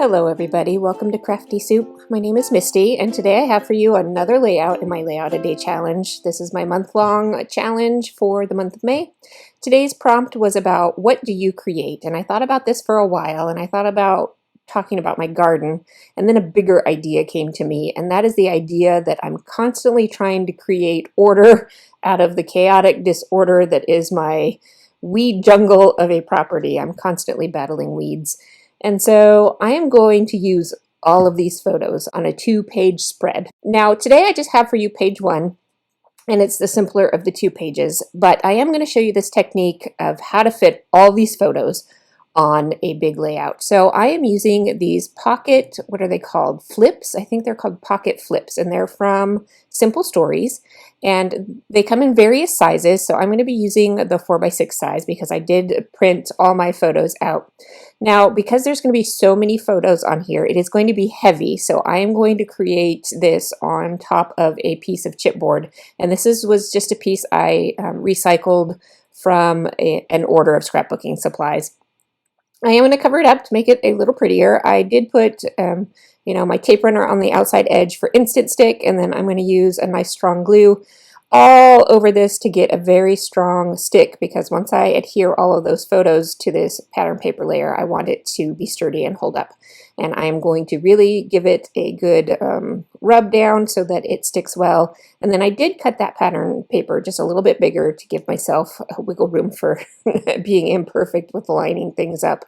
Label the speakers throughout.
Speaker 1: Hello everybody, welcome to Crafty Soup. My name is Misty and today I have for you another layout in my Layout a Day challenge. This is my month-long challenge for the month of May. Today's prompt was about what do you create, and I thought about this for a while, and I thought about talking about my garden, and then a bigger idea came to me, and that is the idea that I'm constantly trying to create order out of the chaotic disorder that is my weed jungle of a property. I'm constantly battling weeds. And so I am going to use all of these photos on a 2-page spread. Now today I just have for you page 1, and it's the simpler of the 2 pages, but I am going to show you this technique of how to fit all these photos on a big layout. So I am using these pocket, what are they called? Flips? I think they're called pocket flips, and they're from Simple Stories, and they come in various sizes. So I'm going to be using the 4x6 size because I did print all my photos out. Now, because there's going to be so many photos on here, it is going to be heavy. So I am going to create this on top of a piece of chipboard, and this was just a piece I recycled from an order of scrapbooking supplies. I am going to cover it up to make it a little prettier. I did put, my tape runner on the outside edge for instant stick, and then I'm going to use a nice strong glue all over this to get a very strong stick, because once I adhere all of those photos to this pattern paper layer, I want it to be sturdy and hold up. And I am going to really give it a good rub down so that it sticks well. And then I did cut that pattern paper just a little bit bigger to give myself a wiggle room for being imperfect with lining things up.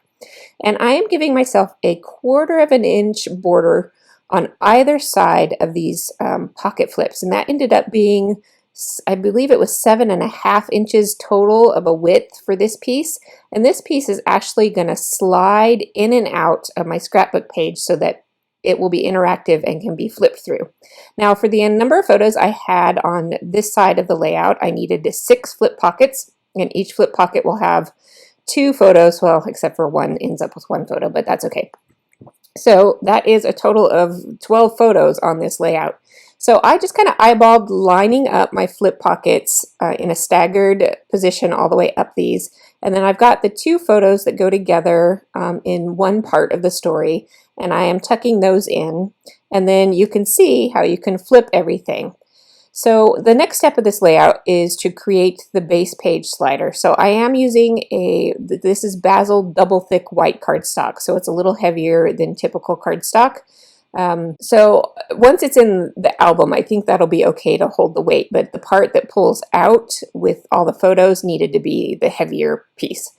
Speaker 1: And I am giving myself a 1/4 of an inch border on either side of these pocket flips. And that ended up being, I believe it was 7.5 inches total of a width for this piece. And this piece is actually going to slide in and out of my scrapbook page so that it will be interactive and can be flipped through. Now for the number of photos I had on this side of the layout, I needed 6 flip pockets, and each flip pocket will have 2 photos, well, except for one ends up with 1 photo, but that's okay. So that is a total of 12 photos on this layout. So I just kind of eyeballed lining up my flip pockets in a staggered position all the way up these. And then I've got the 2 photos that go together in one part of the story, and I am tucking those in. And then you can see how you can flip everything. So the next step of this layout is to create the base page slider. So I am using this is Basil double thick white cardstock, so it's a little heavier than typical cardstock. So once it's in the album, I think that'll be okay to hold the weight, but the part that pulls out with all the photos needed to be the heavier piece.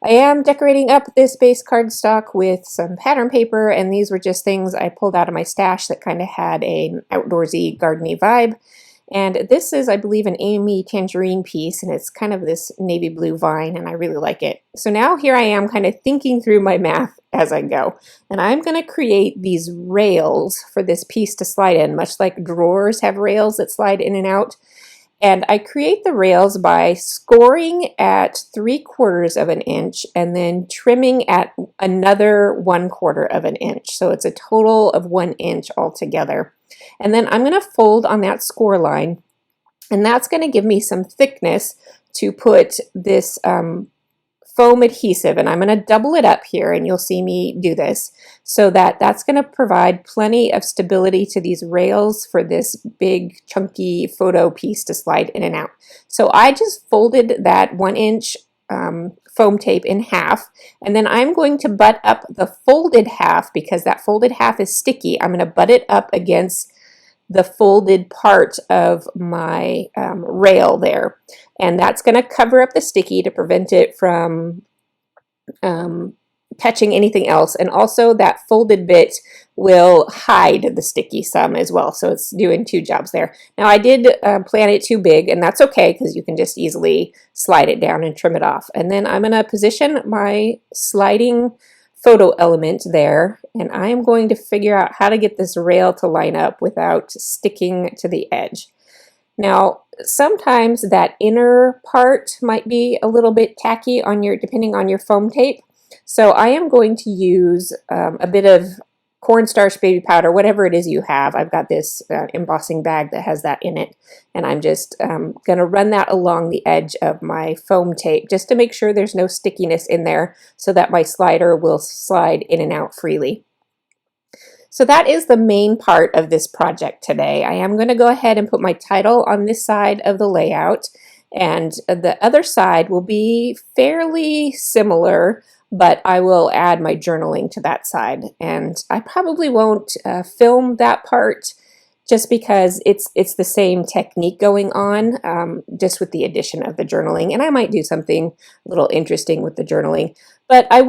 Speaker 1: I am decorating up this base cardstock with some pattern paper, and these were just things I pulled out of my stash that kind of had an outdoorsy, gardeny vibe. And this is, I believe, an Amy tangerine piece, and it's kind of this navy blue vine, and I really like it. So now here I am kind of thinking through my math as I go. And I'm going to create these rails for this piece to slide in, much like drawers have rails that slide in and out. And I create the rails by scoring at 3/4 of an inch and then trimming at another 1/4 of an inch. So it's a total of 1 inch altogether. And then I'm going to fold on that score line, and that's going to give me some thickness to put this foam adhesive, and I'm going to double it up here, and you'll see me do this, so that's going to provide plenty of stability to these rails for this big chunky photo piece to slide in and out. So I just folded that 1 inch foam tape in half, and then I'm going to butt up the folded half, because that folded half is sticky. I'm going to butt it up against the folded part of my rail there, and that's going to cover up the sticky to prevent it from touching anything else, and also that folded bit will hide the sticky some as well, so it's doing 2 jobs there. Now I did plan it too big, and that's okay because you can just easily slide it down and trim it off. And then I'm going to position my sliding photo element there, and I am going to figure out how to get this rail to line up without sticking to the edge. Now sometimes that inner part might be a little bit tacky on depending on your foam tape, so I am going to use a bit of cornstarch baby powder, whatever it is you have. I've got this embossing bag that has that in it, and I'm just going to run that along the edge of my foam tape just to make sure there's no stickiness in there so that my slider will slide in and out freely. So that is the main part of this project today. I am going to go ahead and put my title on this side of the layout, and the other side will be fairly similar, but I will add my journaling to that side. And I probably won't film that part just because it's the same technique going on, just with the addition of the journaling. And I might do something a little interesting with the journaling. But I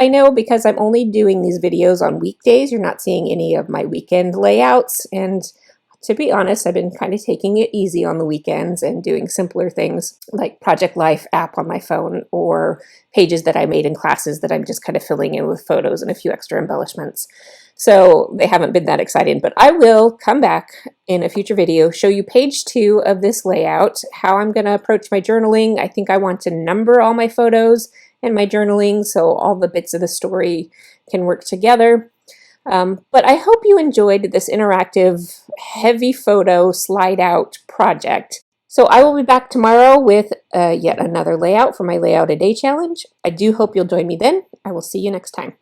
Speaker 1: know because I'm only doing these videos on weekdays, you're not seeing any of my weekend layouts. And to be honest, I've been kind of taking it easy on the weekends and doing simpler things like Project Life app on my phone, or pages that I made in classes that I'm just kind of filling in with photos and a few extra embellishments. So they haven't been that exciting, but I will come back in a future video, show you page 2 of this layout, how I'm going to approach my journaling. I think I want to number all my photos and my journaling so all the bits of the story can work together. But I hope you enjoyed this interactive, heavy photo slide out project. So I will be back tomorrow with yet another layout for my Layout a Day challenge. I do hope you'll join me then. I will see you next time.